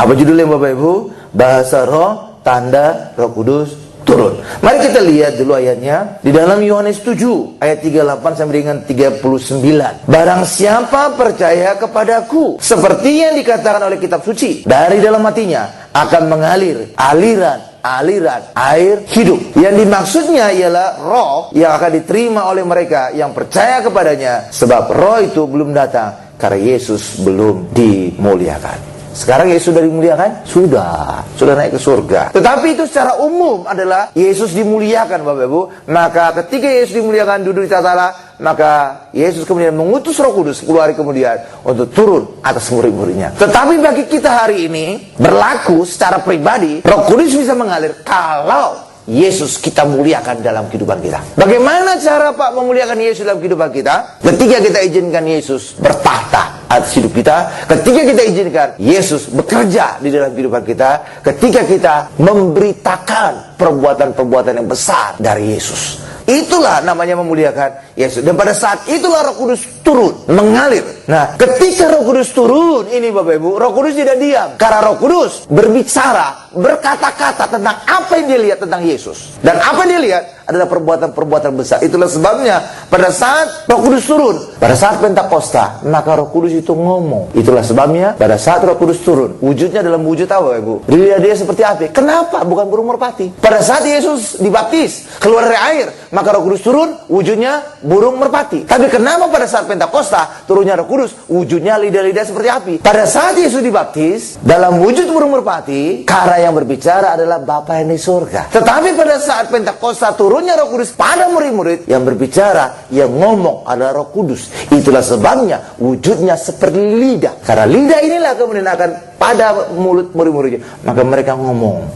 Apa judulnya Bapak Ibu? Bahasa roh, tanda Roh Kudus turun. Mari kita lihat dulu ayatnya di dalam Yohanes 7 ayat 38 sampai dengan 39. Barang siapa percaya kepadaku, seperti yang dikatakan oleh kitab suci, dari dalam hatinya akan mengalir aliran air hidup. Yang dimaksudnya ialah roh yang akan diterima oleh mereka yang percaya kepadanya, sebab roh itu belum datang karena Yesus belum dimuliakan. Sekarang Yesus sudah dimuliakan? Sudah naik ke surga. Tetapi itu secara umum adalah Yesus dimuliakan, Bapak Ibu. Maka ketika Yesus dimuliakan duduk di tata Allah, maka Yesus kemudian mengutus Roh Kudus 10 hari kemudian untuk turun atas murid-muridnya. Tetapi bagi kita hari ini berlaku secara pribadi, Roh Kudus bisa mengalir kalau Yesus kita muliakan dalam kehidupan kita. Bagaimana cara Pak memuliakan Yesus dalam kehidupan kita? Ketika kita izinkan Yesus bertahta atas hidup kita, ketika kita izinkan Yesus bekerja di dalam kehidupan kita, ketika kita memberitakan perbuatan-perbuatan yang besar dari Yesus. Itulah namanya memuliakan Yesus. Dan pada saat itulah Roh Kudus turun, mengalir. Nah, ketika Roh Kudus turun, ini Bapak Ibu, Roh Kudus tidak diam. Karena Roh Kudus berbicara, berkata-kata tentang apa yang dia lihat tentang Yesus. Dan apa yang dia lihat adalah perbuatan-perbuatan besar. Itulah sebabnya pada saat Roh Kudus turun, pada saat Pentakosta, maka Roh Kudus itu ngomong. Itulah sebabnya pada saat Roh Kudus turun, wujudnya dalam wujud apa Bapak Ibu? Dia seperti api. Kenapa? Bukan burung merpati. Pada saat Yesus dibaptis, keluar dari air, maka Roh Kudus turun, wujudnya burung merpati. Tapi kenapa pada saat Pentakosta turunnya Roh Kudus, wujudnya lidah-lidah seperti api? Pada saat Yesus dibaptis, dalam wujud burung merpati, karena yang berbicara adalah Bapa yang di surga. Tetapi pada saat Pentakosta turunnya Roh Kudus pada murid-murid, yang berbicara, yang ngomong adalah Roh Kudus. Itulah sebabnya wujudnya seperti lidah. Karena lidah inilah kemudian akan pada mulut murid-muridnya, maka mereka ngomong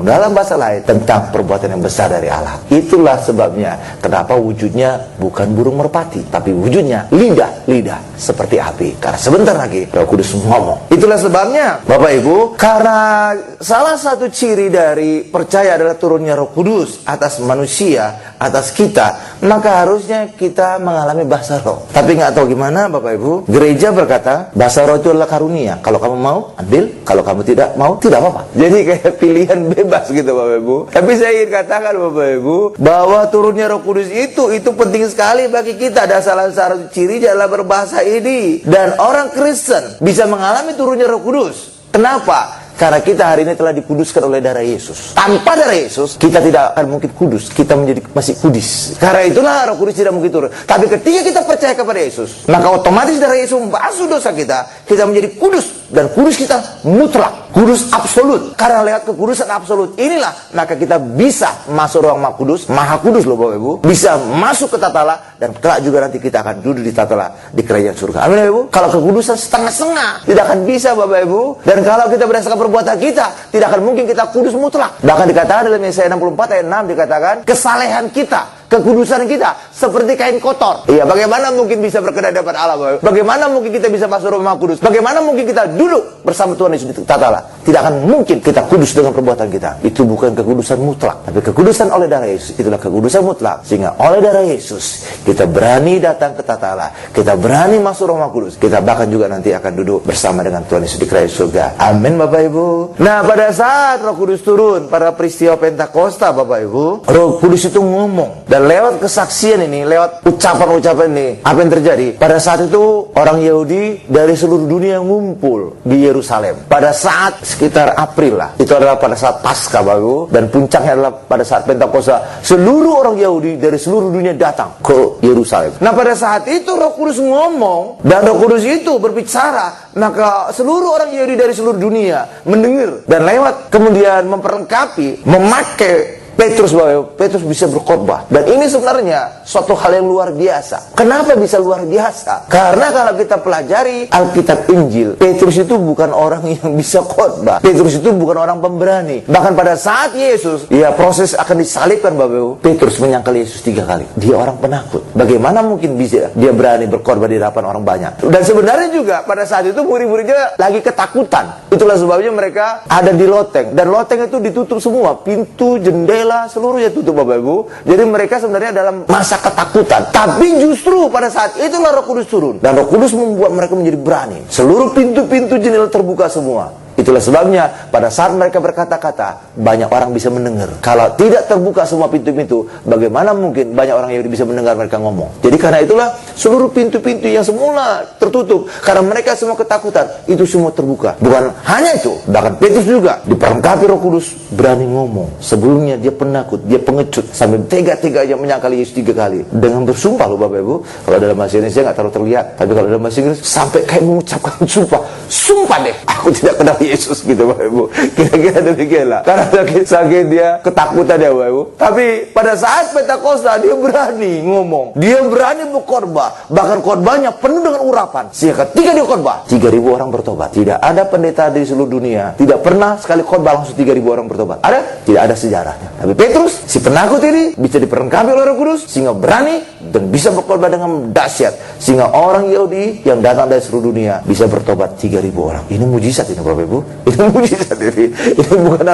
dalam bahasa lain tentang perbuatan yang besar dari Allah. Itulah sebabnya kenapa wujudnya bukan burung merpati, tapi wujudnya lidah seperti api. Karena sebentar lagi Roh Kudus ngomong. Itulah sebabnya Bapak Ibu, karena salah satu ciri dari percaya adalah turunnya Roh Kudus atas manusia, atas kita, maka harusnya kita mengalami bahasa roh. Tapi nggak tahu gimana Bapak Ibu, gereja berkata bahasa roh itu adalah karunia. Kalau kamu mau, ambil. Kalau kamu tidak mau, tidak apa-apa. Jadi kayak pilihan bebas gitu Bapak Ibu. Tapi saya ingin katakan Bapak Ibu, bahwa turunnya Roh Kudus itu penting sekali bagi kita. Ada salah satu ciri adalah berbahasa ini. Dan orang Kristen bisa mengalami turunnya Roh Kudus. Kenapa? Karena kita hari ini telah dikuduskan oleh darah Yesus. Tanpa darah Yesus, kita tidak akan mungkin kudus. Kita menjadi masih kudis. Karena itulah Roh Kudus tidak mungkin turun. Tapi ketika kita percaya kepada Yesus, maka otomatis darah Yesus membasuh dosa kita. Kita menjadi kudus. Dan kudus kita mutlak, kudus absolut. Karena lewat kekudusan absolut inilah, maka kita bisa masuk ruang Maha Kudus. Maha Kudus loh Bapak Ibu. Bisa masuk ke tata Allah. Dan kelak juga nanti kita akan duduk di tata Allah, di kerajaan surga. Amin Bapak Ibu. Kalau kekudusan setengah-setengah, tidak akan bisa Bapak Ibu. Dan kalau kita berdasarkan perbuatan kita, tidak akan mungkin kita kudus mutlak. Bahkan dikatakan dalam Yesaya 64 ayat 6 dikatakan, kesalehan kita, kekudusan kita seperti kain kotor. Iya, bagaimana mungkin bisa berkenan di hadapan Allah Bapak Ibu? Bagaimana mungkin kita bisa masuk rumah Maha Kudus? Bagaimana mungkin kita duduk bersama Tuhan Yesus di tata Allah? Tidak akan mungkin kita kudus dengan perbuatan kita. Itu bukan kekudusan mutlak, tapi kekudusan oleh darah Yesus. Itulah kekudusan mutlak. Sehingga oleh darah Yesus kita berani datang ke tata Allah. Kita berani masuk rumah Kudus. Kita bahkan juga nanti akan duduk bersama dengan Tuhan Yesus di kerajaan surga. Amin Bapak Ibu. Nah, pada saat Roh Kudus turun pada peristiwa Pentakosta Bapak Ibu, Roh Kudus itu ngomong. Dan lewat kesaksian ini, lewat ucapan-ucapan ini, apa yang terjadi? Pada saat itu orang Yahudi dari seluruh dunia ngumpul di Yerusalem. Pada saat sekitar April lah. Itu adalah pada saat Paskah Bapak Ibu. Dan puncaknya adalah pada saat Pentakosta. Seluruh orang Yahudi dari seluruh dunia datang ke Yerusalem. Nah, pada saat itu Roh Kudus ngomong. Dan Roh Kudus itu berbicara. Maka seluruh orang Yahudi dari seluruh dunia mendengar. Dan lewat kemudian memperlengkapi, memakai Petrus bisa berkhotbah. Dan ini sebenarnya suatu hal yang luar biasa. Kenapa bisa luar biasa? Karena kalau kita pelajari Alkitab Injil, Petrus itu bukan orang yang bisa khotbah. Petrus itu bukan orang pemberani. Bahkan pada saat Yesus, proses akan disalibkan Bapak Ibu, Petrus menyangkal Yesus 3 kali. Dia orang penakut. Bagaimana mungkin bisa dia berani berkhotbah di hadapan orang banyak? Dan sebenarnya juga pada saat itu murid-muridnya lagi ketakutan. Itulah sebabnya mereka ada di loteng. Dan loteng itu ditutup semua, pintu, jendela, seluruhnya tutup Bapak Ibu. Jadi mereka sebenarnya dalam masa ketakutan. Tapi justru pada saat itulah Roh Kudus turun. Dan Roh Kudus membuat mereka menjadi berani. Seluruh pintu-pintu jendela terbuka semua. Itulah sebabnya pada saat mereka berkata-kata, banyak orang bisa mendengar. Kalau tidak terbuka semua pintu-pintu, bagaimana mungkin banyak orang yang bisa mendengar mereka ngomong? Jadi karena itulah seluruh pintu-pintu yang semula tertutup karena mereka semua ketakutan, itu semua terbuka. Bukan hanya itu, bahkan Petrus juga diperlengkapi Roh Kudus, berani ngomong. Sebelumnya dia penakut, dia pengecut, sampai tega-teganya menyangkali Yesus 3 kali dengan bersumpah loh Bapak Ibu. Kalau dalam bahasa Indonesia nggak terlalu terlihat, tapi kalau dalam bahasa Inggris sampai kayak mengucapkan sumpah deh, aku tidak kenal Yesus gitu Bapak Ibu. Kira-kira demikian lah. Karena sakit dia ketakutan ya Bapak Ibu. Tapi pada saat Pentakosta dia berani ngomong, dia berani berkhotbah, bahkan khotbahnya penuh dengan urapan. Sehingga ketika dia khotbah, 3.000 orang bertobat. Tidak ada pendeta di seluruh dunia tidak pernah sekali khotbah langsung 3.000 orang bertobat. Ada? Tidak ada sejarahnya. Tapi Petrus, si penakut ini bisa diperlengkapi oleh Roh Kudus sehingga berani dan bisa berkhotbah dengan dahsyat, sehingga orang Yahudi yang datang dari seluruh dunia bisa bertobat 3.000 orang. Ini mujizat ini Bapak Ibu. Ini mujizat ini. Ini bukan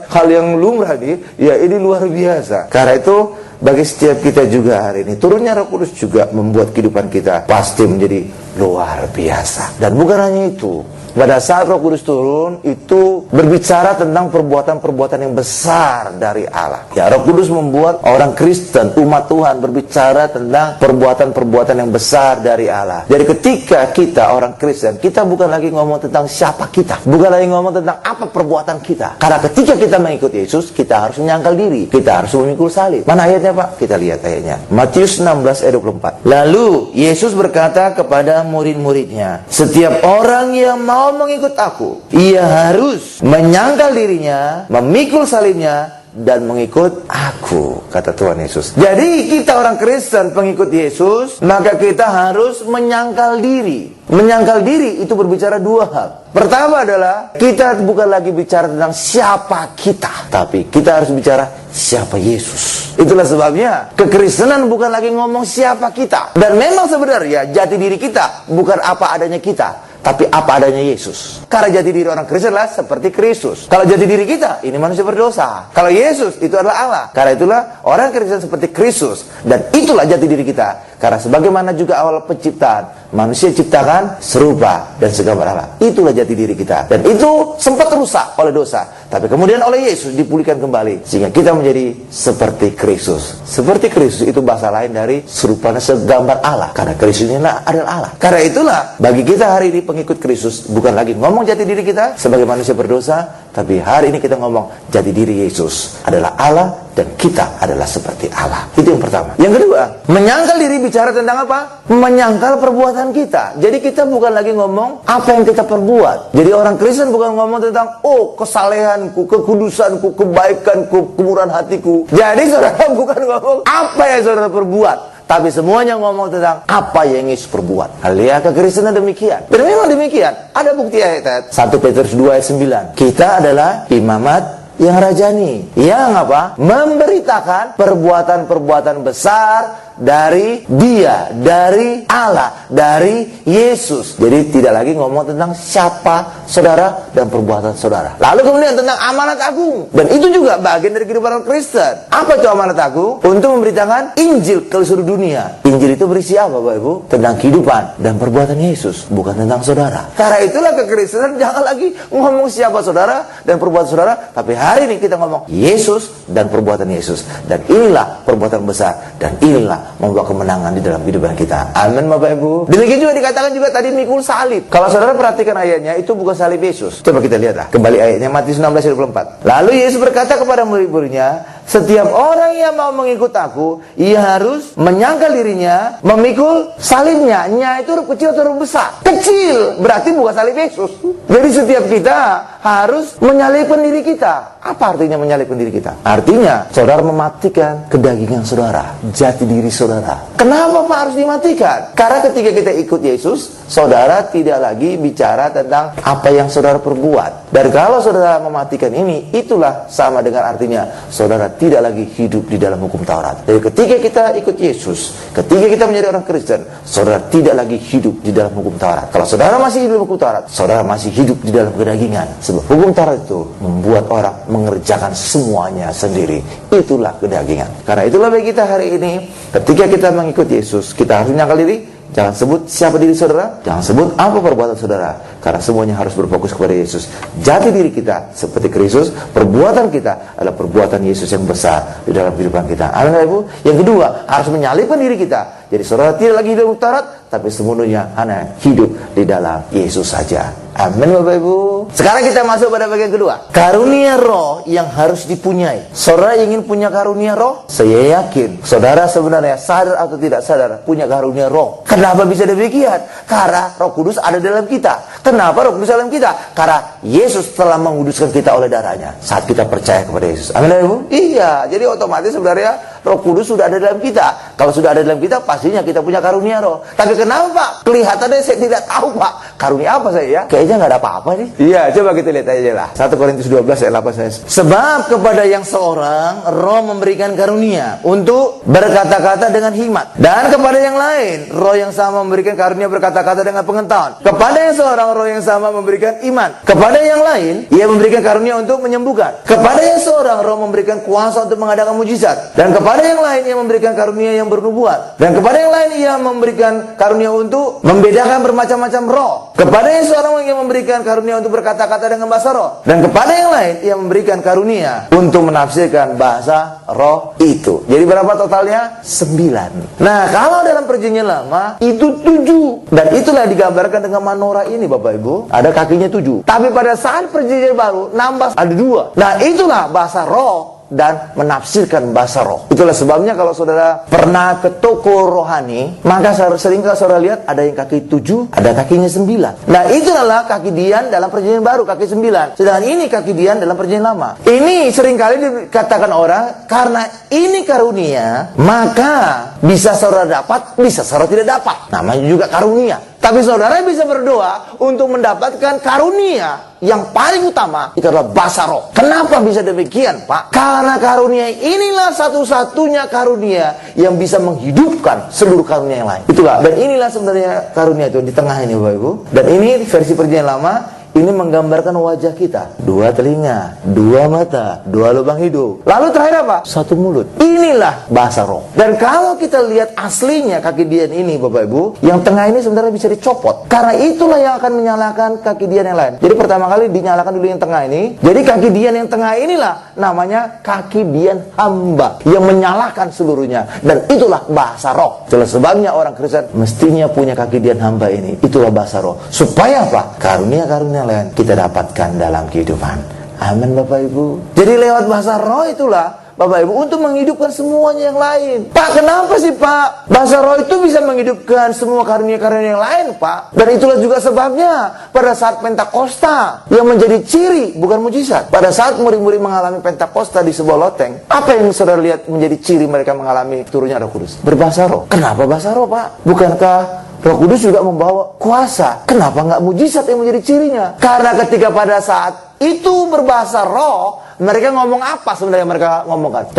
hal yang lumrah nih. Ya ini luar biasa. Karena itu bagi setiap kita juga hari ini turunnya Roh Kudus juga membuat kehidupan kita pasti menjadi luar biasa. Dan bukan hanya itu, pada saat Roh Kudus turun itu berbicara tentang perbuatan-perbuatan yang besar dari Allah. Ya, Roh Kudus membuat orang Kristen, umat Tuhan berbicara tentang perbuatan-perbuatan yang besar dari Allah. Jadi ketika kita orang Kristen, kita bukan lagi ngomong tentang siapa kita, bukan lagi ngomong tentang apa perbuatan kita. Karena ketika kita mengikuti Yesus, kita harus menyangkal diri, kita harus memikul salib. Mana ayatnya Pak? Kita lihat ayatnya. Matius 16 ayat 24. Lalu Yesus berkata kepada murid-muridnya, setiap orang yang mau mengikut aku, ia harus menyangkal dirinya, memikul salibnya, dan mengikut aku, kata Tuhan Yesus. Jadi kita orang Kristen pengikut Yesus, maka kita harus menyangkal diri. Menyangkal diri itu berbicara dua hal. Pertama adalah kita bukan lagi bicara tentang siapa kita, tapi kita harus bicara siapa Yesus. Itulah sebabnya kekristenan bukan lagi ngomong siapa kita. Dan memang sebenarnya jati diri kita bukan apa adanya kita, tapi apa adanya Yesus. Karena jati diri orang Kristen adalah seperti Kristus. Kalau jati diri kita, ini manusia berdosa. Kalau Yesus, itu adalah Allah. Karena itulah orang Kristen seperti Kristus. Dan itulah jati diri kita. Karena sebagaimana juga awal penciptaan, manusia diciptakan serupa dan segambar Allah. Itulah jati diri kita. Dan itu sempat rusak oleh dosa, tapi kemudian oleh Yesus dipulihkan kembali, sehingga kita menjadi seperti Kristus. Seperti Kristus itu bahasa lain dari serupa dan segambar Allah. Karena Kristus ini adalah Allah. Karena itulah bagi kita hari ini pengikut Kristus, bukan lagi ngomong jati diri kita sebagai manusia berdosa, tapi hari ini kita ngomong jati diri Yesus adalah Allah dan kita adalah seperti Allah. Itu yang pertama. Yang kedua, menyangkal diri bicara tentang apa? Menyangkal perbuatan kita. Jadi kita bukan lagi ngomong apa yang kita perbuat. Jadi orang Kristen bukan ngomong tentang kesalehanku, kekudusanku, kebaikanku, kemurahan hatiku. Jadi saudara bukan ngomong apa yang saudara perbuat, tapi semuanya ngomong tentang apa yang Yesus perbuat. Haleluya, kekristenan demikian. Dan memang demikian. Ada bukti ayat 1 Petrus 2 ayat 9. Kita adalah imamat yang rajani, yang apa? Memberitakan perbuatan-perbuatan besar dari Dia, dari Allah, dari Yesus. Jadi tidak lagi ngomong tentang siapa saudara dan perbuatan saudara. Lalu kemudian tentang amanat agung. Dan itu juga bagian dari kehidupan orang Kristen. Apa itu amanat agung? Untuk memberitakan Injil ke seluruh dunia. Injil itu berisi apa Bapak Ibu? Tentang kehidupan dan perbuatan Yesus, bukan tentang saudara. Karena itulah kekristenan jangan lagi ngomong siapa saudara dan perbuatan saudara, tapi hari ini kita ngomong Yesus dan perbuatan Yesus. Dan inilah perbuatan besar, dan inilah membawa kemenangan di dalam kehidupan kita. Amin Bapak Ibu. Demikian juga dikatakan juga tadi mikul salib. Kalau saudara perhatikan ayatnya, itu bukan salib Yesus. Coba kita lihatlah kembali ayatnya, Matius 16 ayat 24. Lalu Yesus berkata kepada murid-muridnya, setiap orang yang mau mengikut aku, ia harus menyangkal dirinya, memikul salibnya. Nya itu huruf kecil atau huruf besar? Kecil, berarti bukan salib Yesus. Jadi setiap kita harus menyalibkan diri kita. Apa artinya menyalibkan diri kita? Artinya saudara mematikan kedagingan saudara, jati diri saudara. Kenapa Pak harus dimatikan? Karena ketika kita ikut Yesus, saudara tidak lagi bicara tentang apa yang saudara perbuat. Dan kalau saudara mematikan ini, itulah sama dengan artinya saudara tidak lagi hidup di dalam hukum Taurat. Jadi ketika kita ikut Yesus, ketika kita menjadi orang Kristen, saudara tidak lagi hidup di dalam hukum Taurat. Kalau saudara masih hidup di hukum Taurat, saudara masih hidup di dalam kedagingan. Sebab hukum Taurat itu membuat orang mengerjakan semuanya sendiri. Itulah kedagingan. Karena itulah bagi kita hari ini, ketika kita mengikut Yesus, kita harus menyangkal diri. Jangan sebut siapa diri saudara, jangan sebut apa perbuatan saudara, karena semuanya harus berfokus kepada Yesus. Jati diri kita seperti Kristus, perbuatan kita adalah perbuatan Yesus yang besar di dalam kehidupan kita. Amin, Bapak Ibu. Yang kedua, harus menyalibkan diri kita. Jadi saudara tidak lagi hidup tarat, tapi semuanya hanya hidup di dalam Yesus saja. Amin, Bapak Ibu. Sekarang kita masuk pada bagian kedua. Karunia roh yang harus dipunyai. Saudara ingin punya karunia roh? Saya yakin saudara sebenarnya sadar atau tidak sadar punya karunia roh. Kenapa bisa demikian? Karena Roh Kudus ada dalam kita. Kenapa Roh Kudus dalam kita? Karena Yesus telah menguduskan kita oleh darahnya saat kita percaya kepada Yesus. Amin, Bapak Ibu. Iya, jadi otomatis sebenarnya Roh Kudus sudah ada dalam kita. Kalau sudah ada dalam kita, pastinya kita punya karunia roh. Tapi kenapa, Pak? Kelihatannya saya tidak tahu, Pak. Karunia apa saya ya? Kayaknya nggak ada apa-apa nih. Iya, coba kita lihat aja lah. 1 Korintus 12 ayat 8 saya. Sebab kepada yang seorang roh memberikan karunia untuk berkata-kata dengan hikmat, dan kepada yang lain roh yang sama memberikan karunia berkata-kata dengan pengetahuan. Kepada yang seorang roh yang sama memberikan iman. Kepada yang lain ia memberikan karunia untuk menyembuhkan. Kepada yang seorang roh memberikan kuasa untuk mengadakan mujizat. Dan kepada yang lain ia memberikan karunia yang bernubuat. Dan kepada yang lain ia memberikan karunia untuk membedakan bermacam-macam roh. Kepada yang seorang ia memberikan karunia untuk berkata-kata dengan bahasa roh. Dan kepada yang lain ia memberikan karunia untuk menafsirkan bahasa roh itu. Jadi berapa totalnya? 9. Nah, kalau dalam perjanjian lama itu 7. Dan itulah digambarkan dengan menorah ini, Bapak Ibu. Ada kakinya 7. Tapi pada saat perjanjian baru nambah ada 2. Nah, itulah bahasa roh dan menafsirkan bahasa roh. Itulah sebabnya kalau saudara pernah ke toko rohani, maka sering kalau saudara lihat ada yang kaki 7, ada kakinya 9. Nah, itu adalah kaki Dian dalam perjanjian baru, kaki 9. Sedangkan ini kaki Dian dalam perjanjian lama. Ini seringkali dikatakan orang, karena ini karunia, maka bisa saudara dapat, bisa saudara tidak dapat. Namanya juga karunia. Tapi saudara bisa berdoa untuk mendapatkan karunia yang paling utama, itu adalah bahasa roh. Kenapa bisa demikian, Pak? Karena karunia inilah satu-satunya karunia yang bisa menghidupkan seluruh karunia yang lain. Itulah, dan inilah sebenarnya karunia itu di tengah ini, Bapak Ibu. Dan ini versi perjanjian lama. Ini menggambarkan wajah kita. 2 telinga, 2 mata, 2 lubang hidung. Lalu terakhir apa? 1 mulut. Inilah bahasa roh. Dan kalau kita lihat aslinya kaki Dian ini, Bapak Ibu, yang tengah ini sebenarnya bisa dicopot. Karena itulah yang akan menyalakan kaki Dian yang lain. Jadi pertama kali dinyalakan dulu yang tengah ini. Jadi kaki Dian yang tengah inilah namanya kaki Dian hamba, yang menyalakan seluruhnya. Dan itulah bahasa roh. Itulah sebabnya orang Kristen mestinya punya kaki Dian hamba ini. Itulah bahasa roh. Supaya apa? Karunia-karunia lain kita dapatkan dalam kehidupan. Amin, Bapak Ibu. Jadi lewat bahasa roh itulah, Bapak Ibu, untuk menghidupkan semuanya yang lain. Pak, kenapa sih, Pak? Bahasa roh itu bisa menghidupkan semua karunia-karunia yang lain, Pak. Dan itulah juga sebabnya pada saat Pentakosta yang menjadi ciri, bukan mujizat. Pada saat murid-murid mengalami Pentakosta di sebuah loteng, apa yang saudara lihat menjadi ciri mereka mengalami turunnya Roh Kudus? Berbahasa roh. Kenapa bahasa roh, Pak? Bukankah Roh Kudus juga membawa kuasa? Kenapa nggak mujizat yang menjadi cirinya? Karena ketika pada saat itu berbahasa roh, mereka ngomong apa sebenarnya mereka ngomongkan?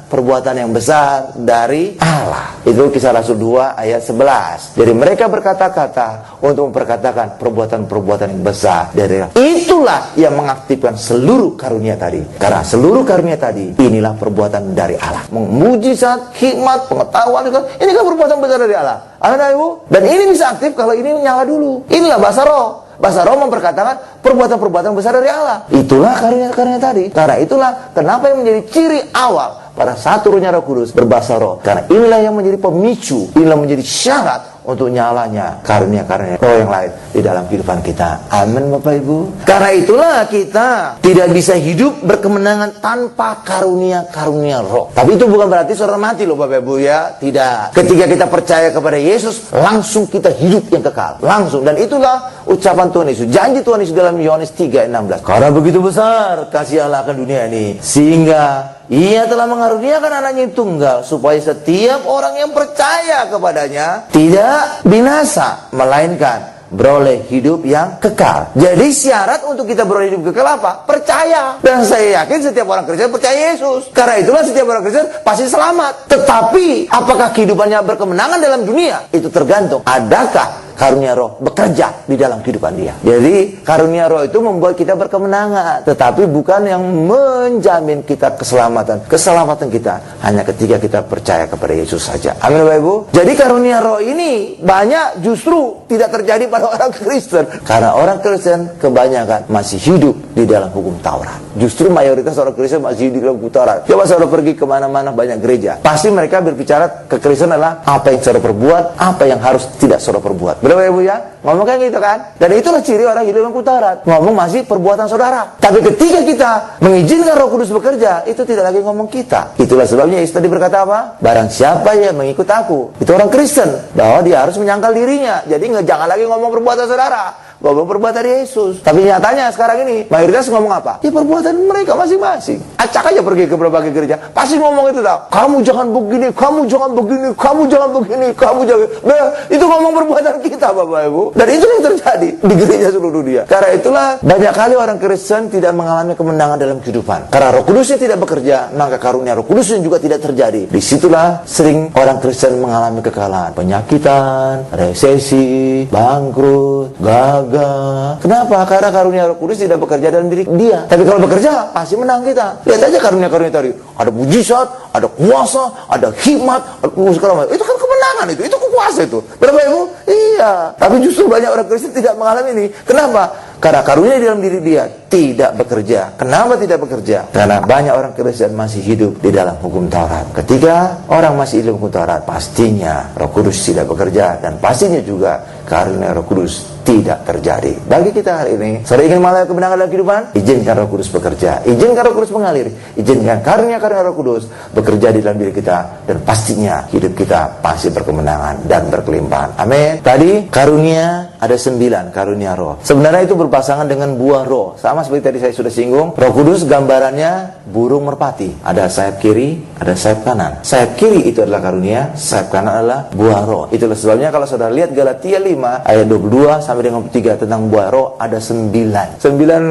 Perbuatan yang besar dari Allah. Itu Kisah Rasul 2 ayat 11. Jadi mereka berkata-kata untuk memperkatakan perbuatan-perbuatan yang besar dari Allah. Itulah yang mengaktifkan seluruh karunia tadi. Karena seluruh karunia tadi, inilah perbuatan dari Allah. Mujizat, hikmat, pengetahuan, ini kan perbuatan besar dari Allah. Amin, Ibu. Dan ini bisa aktif kalau ini nyala dulu. Inilah bahasa roh. Bahasa roh memperkatakan perbuatan-perbuatan besar dari Allah. Itulah karunia-karunia tadi. Karena itulah kenapa yang menjadi ciri awal pada saat turunnya Roh Kudus berbahasa roh. Karena inilah yang menjadi pemicu, inilah menjadi syarat untuk nyalanya karunia-karunia roh yang lain di dalam kehidupan kita. Amin, Bapak Ibu. Karena itulah kita tidak bisa hidup berkemenangan tanpa karunia-karunia roh. Tapi itu bukan berarti saudara mati loh, Bapak Ibu, ya. Tidak. Ketika kita percaya kepada Yesus, langsung kita hidup yang kekal. Langsung. Dan itulah ucapan Tuhan Yesus. Janji Tuhan Yesus dalam Yohanes 3:16. Karena begitu besar kasih Allah akan dunia ini, sehingga Ia telah mengaruniakan anaknya yang tunggal, supaya setiap orang yang percaya kepadanya tidak binasa, melainkan beroleh hidup yang kekal. Jadi syarat untuk kita beroleh hidup kekal apa? Percaya. Dan saya yakin setiap orang Kristen percaya Yesus. Karena itulah setiap orang Kristen pasti selamat. Tetapi apakah kehidupannya berkemenangan dalam dunia? Itu tergantung adakah karunia roh bekerja di dalam kehidupan dia. Jadi karunia roh itu membuat kita berkemenangan, tetapi bukan yang menjamin kita keselamatan. Keselamatan kita hanya ketika kita percaya kepada Yesus saja. Amin Bapak Ibu. Jadi karunia roh ini banyak justru tidak terjadi pada orang Kristen, karena orang Kristen kebanyakan masih hidup di dalam hukum Taurat. Justru mayoritas orang Kristen masih hidup di dalam hukum Taurat. Coba saudara pergi kemana-mana banyak gereja, pasti mereka berbicara kekristen adalah apa yang saudara perbuat, apa yang harus tidak saudara perbuat. Benar Ibu ya? Ngomong kayak gitu kan? Dan itulah ciri orang hidup dalam hukum Taurat. Ngomong masih perbuatan saudara. Tapi ketika kita mengizinkan Roh Kudus bekerja, itu tidak lagi ngomong kita. Itulah sebabnya Yesus tadi berkata apa? Barang siapa yang mengikut aku, itu orang Kristen, bahwa dia harus menyangkal dirinya. Jadi jangan lagi ngomong perbuatan saudara, ngomong perbuatan Yesus. Tapi nyatanya sekarang ini mayoritas ngomong apa? Ya perbuatan mereka masing-masing. Acak aja pergi ke berbagai gereja, pasti ngomong itu tau. Kamu jangan begini, kamu jangan begini, kamu jangan begini, kamu jangan. Nah, itu ngomong perbuatan kita Bapak Ibu. Dan itu yang terjadi di gereja seluruh dunia. Karena itulah banyak kali orang Kristen tidak mengalami kemenangan dalam kehidupan. Karena Roh Kudusnya tidak bekerja, maka karunia Roh Kudusnya juga tidak terjadi. Disitulah sering orang Kristen mengalami kekalahan, penyakitan, resesi, bangkrut, gagal. Kenapa? Karena karunia Roh Kudus tidak bekerja dalam diri dia. Tapi kalau bekerja, pasti menang kita. Lihat aja karunia-karunia tadi. Ada mujizat, ada kuasa, ada hikmat, ada segala macam. Itu kan kemenangan itu kuasa itu. Berapa Ibu? Iya. Tapi justru banyak orang Kristen tidak mengalami ini. Kenapa? Karena karunia di dalam diri dia tidak bekerja. Kenapa tidak bekerja? Karena banyak orang Kristen masih hidup di dalam hukum Taurat. Ketika orang masih hidup hukum Taurat, pastinya Roh Kudus tidak bekerja, dan pastinya juga karunia Roh Kudus tidak terjadi. Bagi kita hari ini, saudara ingin mengalami kemenangan dalam kehidupan? Izinkan Roh Kudus bekerja, izinkan Roh Kudus mengalir, izinkan karunia-karunia Roh Kudus bekerja di dalam diri kita, dan pastinya hidup kita pasti berkemenangan dan berkelimpahan. Amin. Tadi karunia ada 9 karunia roh. Sebenarnya itu berpasangan dengan buah roh. Sama seperti tadi saya sudah singgung, Roh Kudus gambarannya burung merpati. Ada sayap kiri, ada sayap kanan. Sayap kiri itu adalah karunia, sayap kanan adalah buah roh. Itulah sebabnya kalau saudara lihat Galatia 5 ayat 22 sampai dengan 3 tentang buah roh, ada 9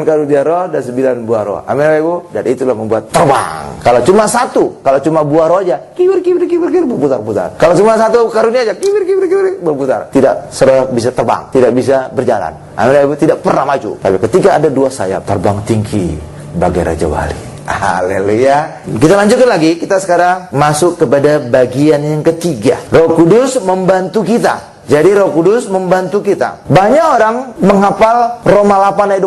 karunia roh dan 9 buah roh. Amin Ibu. Dan itulah membuat terbang. Kalau cuma satu, kalau cuma buah roh aja, kibir berputar-putar. Kalau cuma satu karunia aja, kibir berputar. Tidak saudara bisa terbang, tidak bisa berjalan. Amin Ibu, tidak pernah maju. Tapi ketika ada 2 sayap, terbang tinggi bagai Raja Wali. Haleluya. Kita lanjutkan lagi. Kita sekarang masuk kepada bagian yang ketiga. Roh Kudus membantu kita. Jadi Roh Kudus membantu kita. Banyak orang menghafal Roma 8 ayat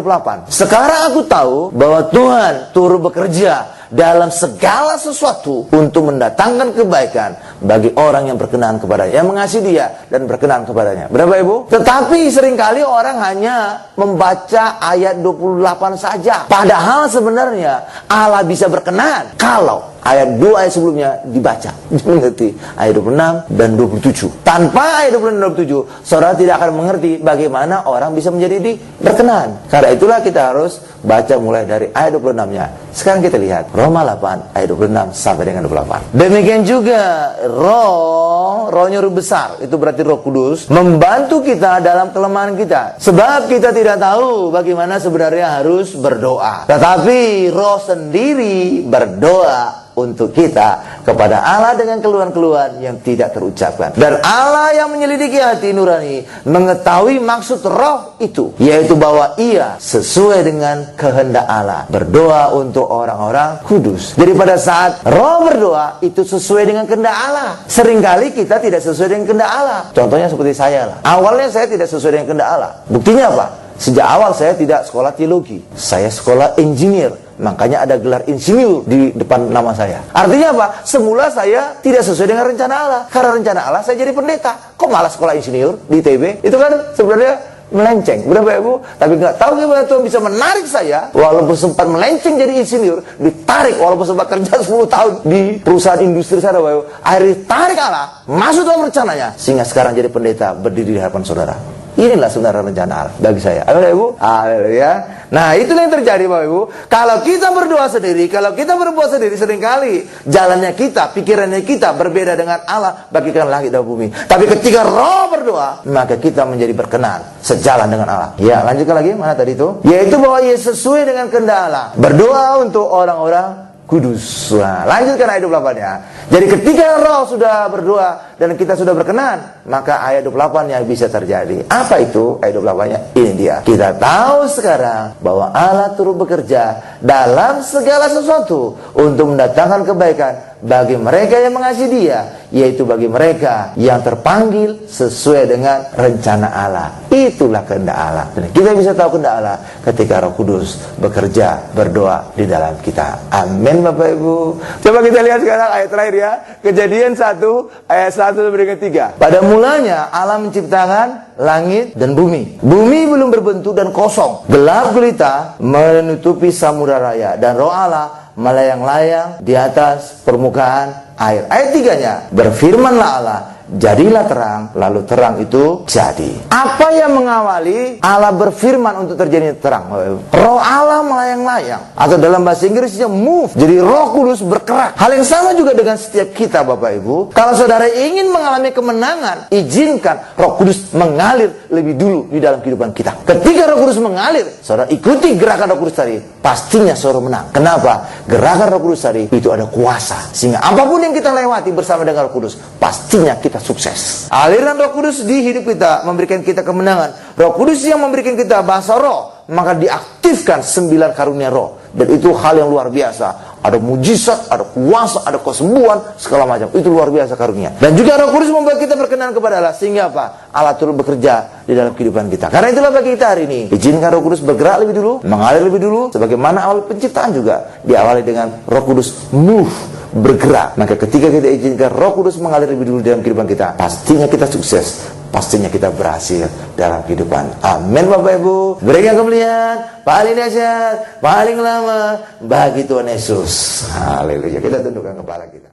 28. Sekarang aku tahu bahwa Tuhan turut bekerja dalam segala sesuatu untuk mendatangkan kebaikan bagi orang yang berkenan kepadanya, yang mengasihi dia dan berkenan kepadanya. Berapa Ibu? Tetapi seringkali orang hanya membaca ayat 28 saja. Padahal sebenarnya Allah bisa berkenan kalau ayat 2 ayat sebelumnya dibaca. Mengerti ayat 26 dan 27. Tanpa ayat 26 dan 27, saudara tidak akan mengerti bagaimana orang bisa menjadi berkenan. Karena itulah kita harus baca mulai dari ayat 26-nya. Sekarang kita lihat Roma 8 ayat 26 sampai dengan 28. Demikian juga rohnya Roh besar, itu berarti Roh Kudus, membantu kita dalam kelemahan kita. Sebab kita tidak tahu bagaimana sebenarnya harus berdoa. Tetapi Roh sendiri berdoa untuk kita kepada Allah dengan keluhan-keluhan yang tidak terucapkan. Dan Allah yang menyelidiki hati nurani mengetahui maksud roh itu, yaitu bahwa ia sesuai dengan kehendak Allah, berdoa untuk orang-orang kudus. Jadi pada saat roh berdoa itu sesuai dengan kehendak Allah. Seringkali kita tidak sesuai dengan kehendak Allah. Contohnya seperti saya lah. Awalnya saya tidak sesuai dengan kehendak Allah. Buktinya apa? Sejak awal saya tidak sekolah teologi, saya sekolah engineer. Makanya ada gelar insinyur di depan nama saya. Artinya apa? Semula saya tidak sesuai dengan rencana Allah. Karena rencana Allah saya jadi pendeta. Kok malah sekolah insinyur di ITB? Itu kan sebenarnya melenceng. Berapa Ibu? Tapi nggak tahu gimana Tuhan bisa menarik saya. Walaupun sempat melenceng jadi insinyur, ditarik walaupun sempat kerja 10 tahun di perusahaan industri sana, Bapak Ibu. Akhirnya tarik Allah, masuk dalam rencananya, sehingga sekarang jadi pendeta berdiri di hadapan saudara. Inilah sebenarnya rencana Allah bagi saya. Amin Ibu? Haleluya. Nah, itulah yang terjadi Bapak Ibu. Kalau kita berdoa sendiri, kalau kita berbuat sendiri, seringkali jalannya kita, pikirannya kita berbeda dengan Allah bagikan langit dan bumi. Tapi ketika roh berdoa, maka kita menjadi berkenan sejalan dengan Allah. Ya, lanjutkan lagi. Mana tadi itu? Yaitu bahwa ia sesuai dengan kehendak Allah. Berdoa untuk orang-orang Kudus. Nah, lanjutkan ayat 28-nya. Jadi ketika Roh sudah berdoa dan kita sudah berkenan, maka ayat 28-nya bisa terjadi. Apa itu ayat 28-nya? Ini dia. Kita tahu sekarang bahwa Allah turut bekerja dalam segala sesuatu untuk mendatangkan kebaikan bagi mereka yang mengasihi Dia, yaitu bagi mereka yang terpanggil sesuai dengan rencana Allah. Itulah kehendak Allah. Dan kita bisa tahu kehendak Allah ketika Roh Kudus bekerja, berdoa di dalam kita. Amin, Bapak Ibu. Coba kita lihat sekarang ayat terakhir ya. Kejadian 1 ayat 1 sampai 3. Pada mulanya Allah menciptakan langit dan bumi. Bumi belum berbentuk dan kosong. Gelap gulita menutupi samudra raya, dan Roh Allah melayang-layang di atas permukaan air. Ayat 3-nya, berfirmanlah Allah, jadilah terang, lalu terang itu jadi. Apa yang mengawali Allah berfirman untuk terjadi terang? Roh Allah melayang-layang, atau dalam bahasa Inggrisnya move. Jadi Roh Kudus bergerak. Hal yang sama juga dengan setiap kita, Bapak Ibu. Kalau saudara ingin mengalami kemenangan, izinkan Roh Kudus mengalir lebih dulu di dalam kehidupan kita. Ketika Roh Kudus mengalir, saudara ikuti gerakan Roh Kudus tadi, pastinya saudara menang. Kenapa? Gerakan Roh Kudus tadi itu ada kuasa, sehingga apapun yang kita lewati bersama dengan Roh Kudus, pastinya kita sukses. Aliran Roh Kudus di hidup kita memberikan kita kemenangan. Roh Kudus yang memberikan kita bahasa roh, maka diaktifkan 9 karunia roh. Dan itu hal yang luar biasa. Ada mujizat, ada kuasa, ada kesembuhan, segala macam. Itu luar biasa karunia. Dan juga Roh Kudus membuat kita berkenan kepada Allah. Sehingga apa? Allah turut bekerja di dalam kehidupan kita. Karena itulah bagi kita hari ini, izinkan Roh Kudus bergerak lebih dulu, mengalir lebih dulu. Sebagaimana awal penciptaan juga diawali dengan Roh Kudus move, bergerak. Maka ketika kita izinkan Roh Kudus mengalir lebih dulu dalam kehidupan kita, pastinya kita sukses. Pastinya kita berhasil dalam kehidupan. Amin, Bapak Ibu. Berikan kemuliaan paling dahsyat, paling lama bagi Tuhan Yesus. Haleluya. Kita tundukkan kepala kita.